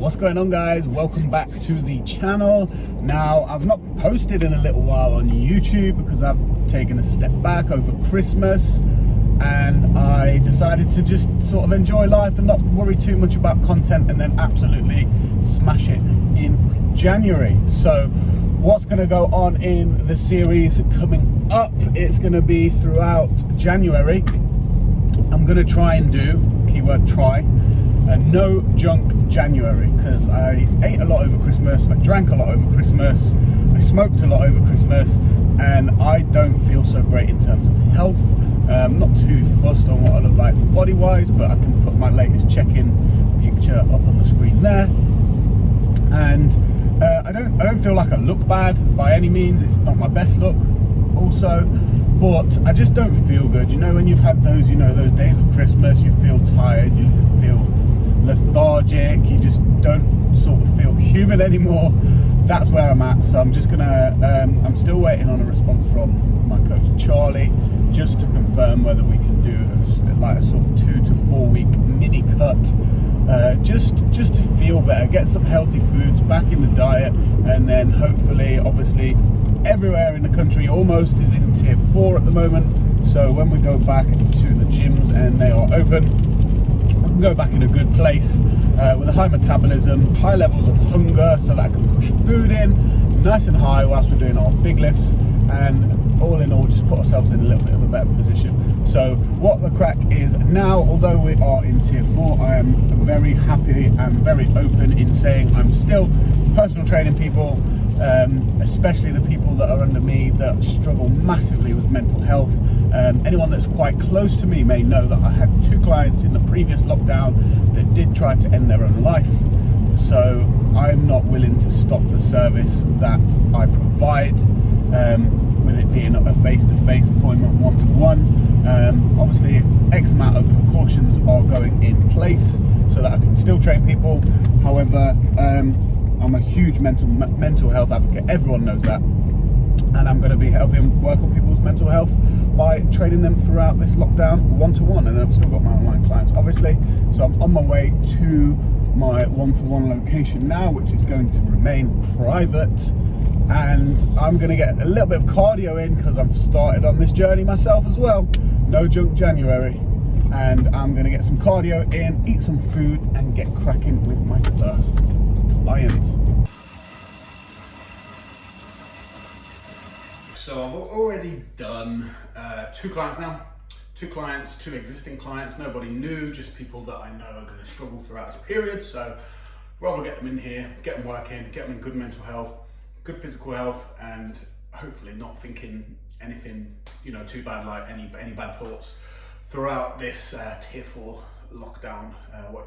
What's going on, guys? Welcome back to the channel. Now, I've not posted in a little while on YouTube because I've taken a step back over Christmas and I decided to just sort of enjoy life and not worry too much about content, and then absolutely smash it in January. So what's going to go on in the series coming up, it's going to be throughout January. I'm going to try and do, keyword try, a no junk January, because I ate a lot over Christmas, I drank a lot over Christmas, I smoked a lot over Christmas, and I don't feel so great in terms of health. I'm not too fussed on what I look like body wise, but I can put my latest check-in picture up on the screen there. And I don't feel like I look bad by any means. It's not my best look also, but I just don't feel good. You know, when you've had those, those days of Christmas, you feel tired, you feel lethargic, you just don't sort of feel human anymore. That's where I'm at. So I'm just gonna I'm still waiting on a response from my coach Charlie, just to confirm whether we can do a sort of 2 to 4 week mini cut, just to feel better, get some healthy foods back in the diet, and then hopefully, obviously, everywhere in the country almost is in tier 4 at the moment. So when we go back to the gyms and they are open, I can go back in a good place with a high metabolism, high levels of hunger, so that I can push food in nice and high whilst we're doing our big lifts, and all in all just put ourselves in a little bit of a better position. So what the crack is now, although we are in tier 4, I am very happy and very open in saying I'm still personal training people, especially the people that are under me that struggle massively with mental health. Anyone that's quite close to me may know that I had 2 clients in the previous lockdown that did try to end their own life. So I'm not willing to stop the service that I provide, with it being a face-to-face appointment, one-to-one. Obviously, X amount of precautions are going in place so that I can still train people. However, I'm a huge mental health advocate. Everyone knows that. And I'm going to be helping work on people's mental health by training them throughout this lockdown one-to-one. And I've still got my online clients, obviously. So I'm on my way to my one-to-one location now, which is going to remain private. And I'm going to get a little bit of cardio in because I've started on this journey myself as well. No junk January. And I'm going to get some cardio in, eat some food, and get cracking with my first client. So I've already done 2 clients now. 2 clients, 2 existing clients, nobody new, just people that I know are going to struggle throughout this period. So rather get them in here, get them working, get them in good mental health, good physical health, and hopefully not thinking anything, too bad, like any bad thoughts throughout this tier 4 lockdown,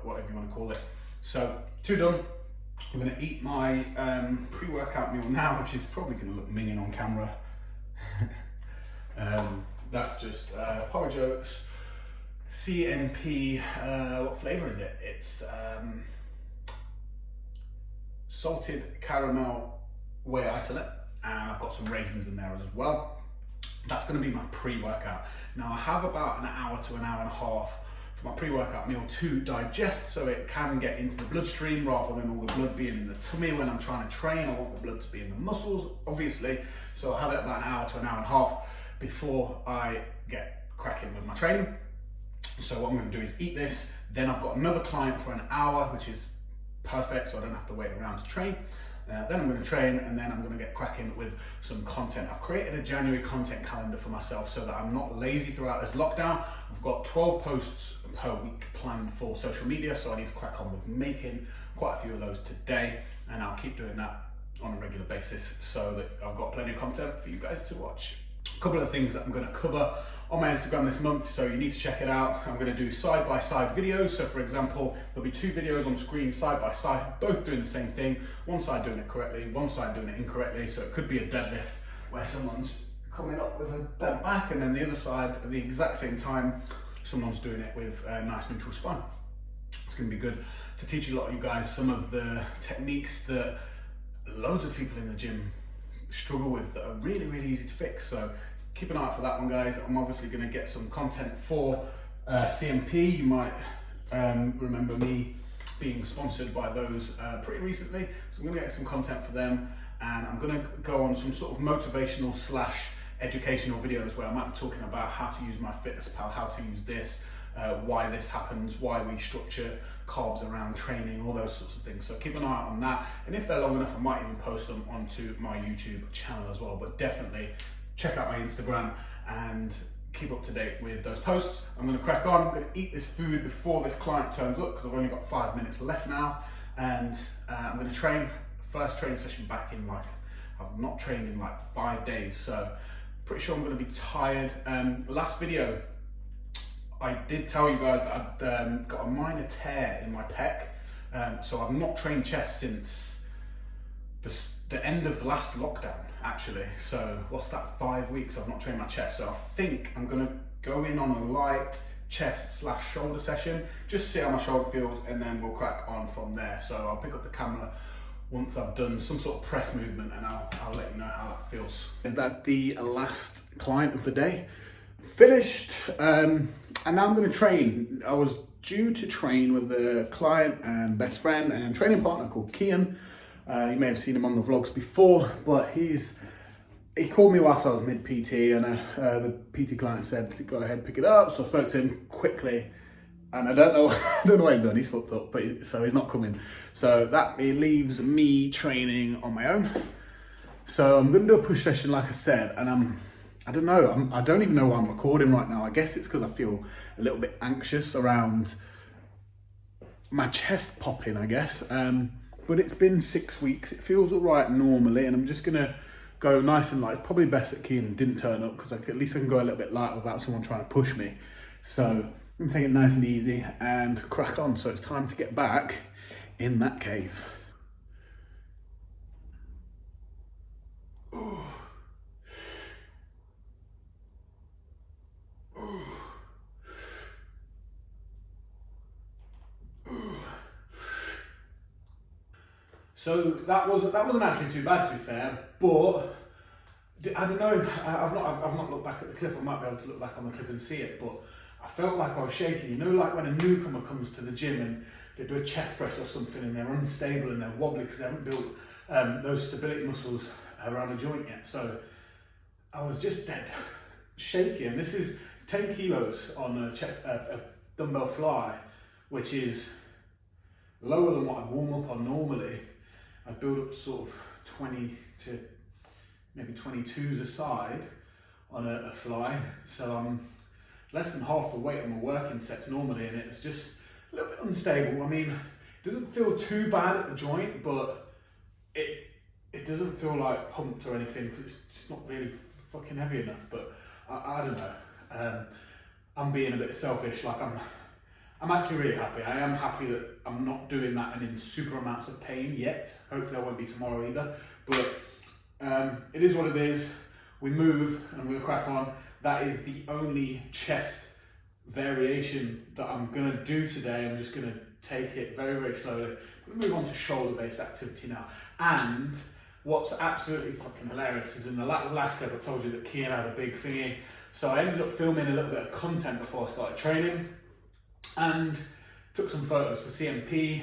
whatever you want to call it. So 2 done. I'm going to eat my pre-workout meal now, which is probably going to look minging on camera. That's just porridge oats, CNP, what flavour is it? It's salted caramel whey isolate, and I've got some raisins in there as well. That's going to be my pre-workout. Now I have about an hour to an hour and a half for my pre-workout meal to digest, so it can get into the bloodstream rather than all the blood being in the tummy when I'm trying to train. I want the blood to be in the muscles, obviously, so I have it about an hour to an hour and a half before I get cracking with my training. So what I'm going to do is eat this, then I've got another client for an hour, which is perfect, so I don't have to wait around to train. Then I'm going to train, and then I'm going to get cracking with some content. I've created a January content calendar for myself so that I'm not lazy throughout this lockdown. I've got 12 posts per week planned for social media, so I need to crack on with making quite a few of those today, and I'll keep doing that on a regular basis so that I've got plenty of content for you guys to watch. A couple of things that I'm going to cover on my Instagram this month, so you need to check it out. I'm going to do side-by-side videos. So for example, there'll be 2 videos on screen side by side, both doing the same thing. One side doing it correctly, one side doing it incorrectly. So it could be a deadlift where someone's coming up with a bent back, and then the other side at the exact same time, someone's doing it with a nice neutral spine. It's going to be good to teach a lot of you guys some of the techniques that loads of people in the gym struggle with that are really, really easy to fix. So keep an eye out for that one, guys. I'm obviously going to get some content for CMP. You might remember me being sponsored by those pretty recently, so I'm going to get some content for them, and I'm going to go on some sort of motivational slash educational videos where I might be talking about how to use MyFitnessPal, how to use this, why this happens, why we structure carbs around training, all those sorts of things. So keep an eye out on that, and if they're long enough, I might even post them onto my YouTube channel as well. But definitely check out my Instagram and keep up to date with those posts. I'm going to crack on. I'm going to eat this food before this client turns up because I've only got 5 minutes left now, and I'm going to train. First training session back in I've not trained in 5 days, so pretty sure I'm going to be tired. Last video I did tell you guys that I'd got a minor tear in my pec, so I've not trained chest since the end of last lockdown, actually. So what's that, 5 weeks I've not trained my chest. So I think I'm gonna go in on a light chest slash shoulder session, just see how my shoulder feels, and then we'll crack on from there. So I'll pick up the camera once I've done some sort of press movement, and I'll let you know how that feels. That's the last client of the day. Finished, and now I'm gonna train. I was due to train with a client and best friend and training partner called Kian. You may have seen him on the vlogs before, but he called me whilst I was mid-PT, and the PT client said to go ahead and pick it up. So I spoke to him quickly, and I don't know what he's done. He's fucked up, so he's not coming. So that leaves me training on my own. So I'm gonna do a push session, like I said, and I don't know. I don't even know why I'm recording right now. I guess it's because I feel a little bit anxious around my chest popping, I guess. But it's been 6 weeks. It feels all right normally, and I'm just gonna go nice and light. It's probably best that Keane didn't turn up because at least I can go a little bit light without someone trying to push me. So I'm gonna take it nice and easy and crack on. So it's time to get back in that cave. Ooh. So that wasn't actually too bad, to be fair, but I don't know. I've not looked back at the clip. I might be able to look back on the clip and see it, but I felt like I was shaking. You know, like when a newcomer comes to the gym and they do a chest press or something, and they're unstable and they're wobbly because they haven't built those stability muscles around the joint yet. So I was just dead shaky, and this is 10 kilos on a dumbbell fly, which is lower than what I'd warm up on normally. I build up sort of 20 to maybe 22s a side on a fly, so I'm less than half the weight on my working sets normally, and it's just a little bit unstable. I mean, it doesn't feel too bad at the joint, but it doesn't feel like pumped or anything because it's just not really fucking heavy enough. But I don't know. I'm being a bit selfish. Like I'm actually really happy. I am happy that I'm not doing that and in super amounts of pain yet. Hopefully I won't be tomorrow either. But it is what it is. We move and I'm gonna crack on. That is the only chest variation that I'm gonna do today. I'm just gonna take it very, very slowly. I'm gonna move on to shoulder-based activity now. And what's absolutely fucking hilarious is in the last clip I told you that Kian had a big thingy. So I ended up filming a little bit of content before I started training, and took some photos for CMP,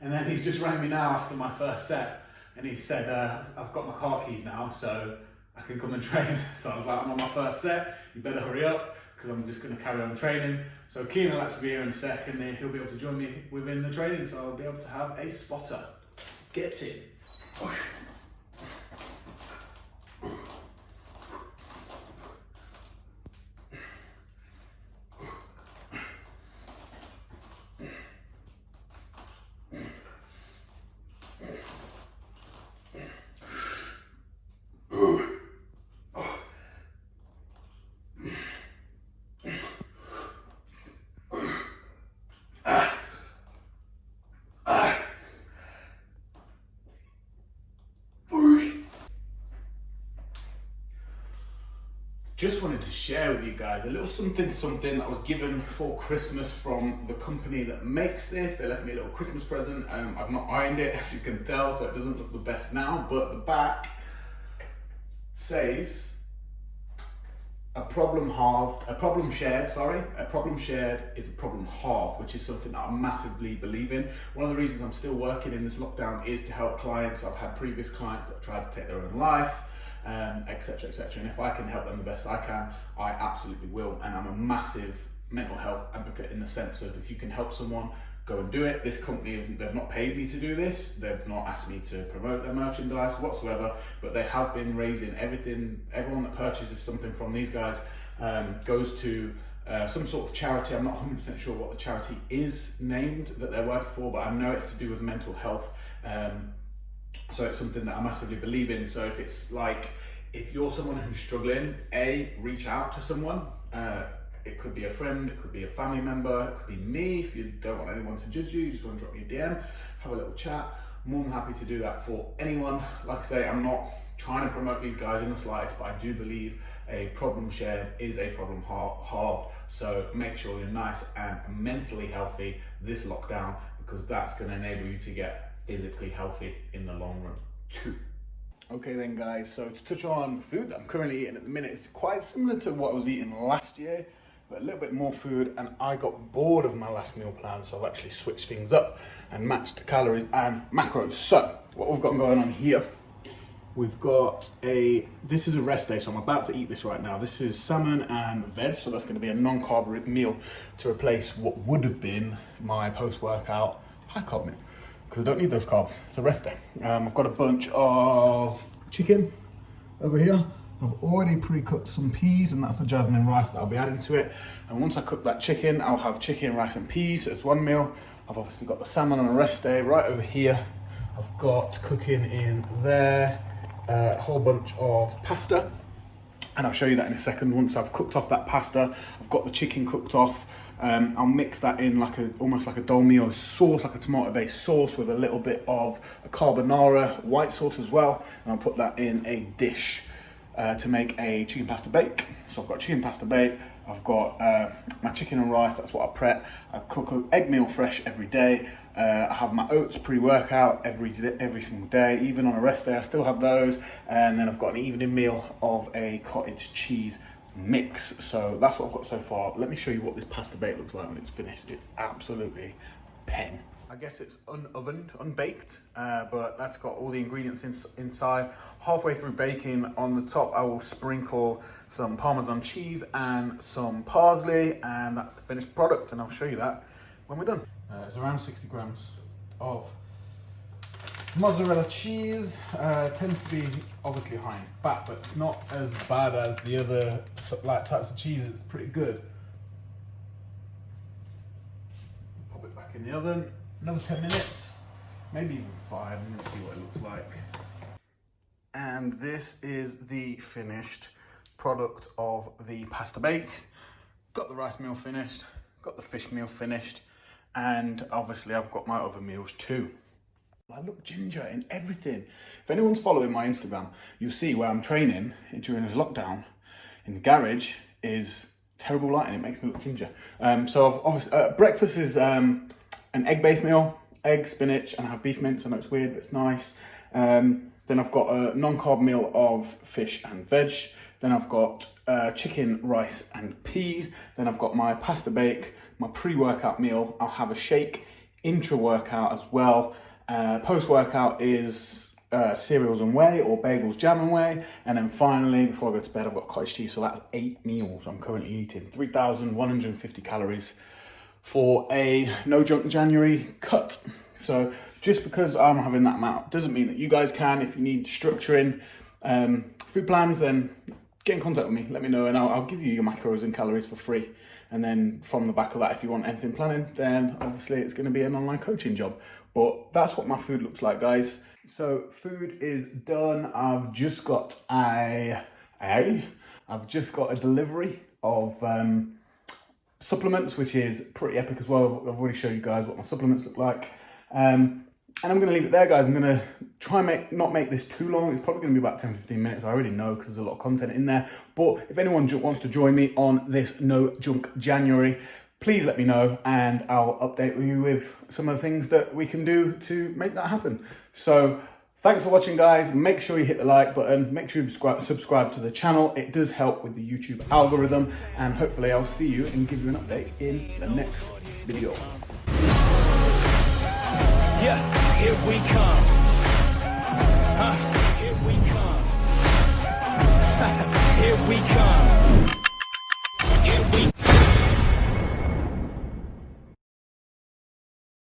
and then he's just rang me now after my first set, and he said, I've got my car keys now, so I can come and train. So I was like, I'm on my first set, you better hurry up, because I'm just going to carry on training. So Keen will actually be here in a sec, and he'll be able to join me within the training, so I'll be able to have a spotter. Get in. Push. Just wanted to share with you guys a little something that was given for Christmas from the company that makes this. They left me a little Christmas present. I've not ironed it, as you can tell, so it doesn't look the best now, but the back says a problem shared is a problem halved, which is something that I massively believe in. One of the reasons I'm still working in this lockdown is to help clients. I've had previous clients that tried to take their own life, etc, etc, and if I can help them the best I can, I absolutely will. And I'm a massive mental health advocate in the sense of, if you can help someone, go and do it. This company, they've not paid me to do this, they've not asked me to promote their merchandise whatsoever, but they have been raising everyone that purchases something from these guys goes to some sort of charity. I'm not 100% sure what the charity is named that they're working for, but I know it's to do with mental health. So it's something that I massively believe in. So if you're someone who's struggling, reach out to someone. It could be a friend, it could be a family member, it could be me. If you don't want anyone to judge you, just want to drop me a DM, have a little chat. More than happy to do that for anyone. Like I say, I'm not trying to promote these guys in the slightest, but I do believe a problem shared is a problem halved. So make sure you're nice and mentally healthy this lockdown, because that's going to enable you to get physically healthy in the long run too. Okay then guys, so to touch on food that I'm currently eating at the minute, it's quite similar to what I was eating last year, but a little bit more food, and I got bored of my last meal plan, so I've actually switched things up and matched the calories and macros. So what we've got going on here, we've got this is a rest day, so I'm about to eat this right now. This is salmon and veg, so that's going to be a non-carb meal to replace what would have been my post-workout high-carb meal, because I don't need those carbs. It's a rest day. I've got a bunch of chicken over here. I've already pre-cooked some peas, and that's the jasmine rice that I'll be adding to it. And once I cook that chicken, I'll have chicken, rice and peas as one meal. I've obviously got the salmon on a rest day right over here. I've got cooking in there a whole bunch of pasta, and I'll show you that in a second. Once I've cooked off that pasta, I've got the chicken cooked off. I'll mix that in almost like a dolmio sauce, like a tomato-based sauce with a little bit of a carbonara white sauce as well, and I'll put that in a dish to make a chicken pasta bake. So I've got chicken pasta bake, I've got my chicken and rice, that's what I prep. I cook an egg meal fresh every day. I have my oats pre-workout every single day, even on a rest day I still have those. And then I've got an evening meal of a cottage cheese mix. So that's what I've got so far. Let me show you what this pasta bake looks like when it's finished. It's absolutely pen. I guess it's unovened, unbaked, but that's got all the ingredients inside. Halfway through baking, on the top I will sprinkle some Parmesan cheese and some parsley, and that's the finished product, and I'll show you that when we're done. It's around 60 grams of mozzarella cheese. Tends to be obviously high in fat, but it's not as bad as the other types of cheese. It's pretty good. Pop it back in the oven. Another 10 minutes, maybe even 5. I'm gonna see what it looks like. And this is the finished product of the pasta bake. Got the rice meal finished, got the fish meal finished, and obviously I've got my other meals too. I look ginger in everything. If anyone's following my Instagram, you'll see where I'm training during this lockdown in the garage is terrible lighting. It makes me look ginger. So obviously breakfast is an egg-based meal, egg, spinach, and I have beef mince. I know it's weird, but it's nice. Then I've got a non-carb meal of fish and veg. Then I've got chicken, rice, and peas. Then I've got my pasta bake, my pre-workout meal. I'll have a shake, intra-workout as well. Post-workout is cereals and whey, or bagels, jam and whey. And then finally, before I go to bed, I've got cottage cheese. So that's 8 meals I'm currently eating. 3,150 calories for a no junk January cut. So just because I'm having that amount doesn't mean that you guys can. If you need structuring food plans, then get in contact with me, let me know, and I'll give you your macros and calories for free. And then from the back of that, if you want anything planning, then obviously it's going to be an online coaching job. But that's what my food looks like, guys. So food is done. I've just got a delivery of supplements, which is pretty epic as well. I've already showed you guys what my supplements look like. And I'm going to leave it there, guys. I'm going to try and not make this too long. It's probably going to be about 10-15 minutes. I already know because there's a lot of content in there. But if anyone wants to join me on this No Junk January, please let me know, and I'll update you with some of the things that we can do to make that happen. So Thanks for watching, guys. Make sure you hit the like button. Make sure you subscribe to the channel. It does help with the YouTube algorithm. And hopefully I'll see you and give you an update in the next video. Yeah, here we come.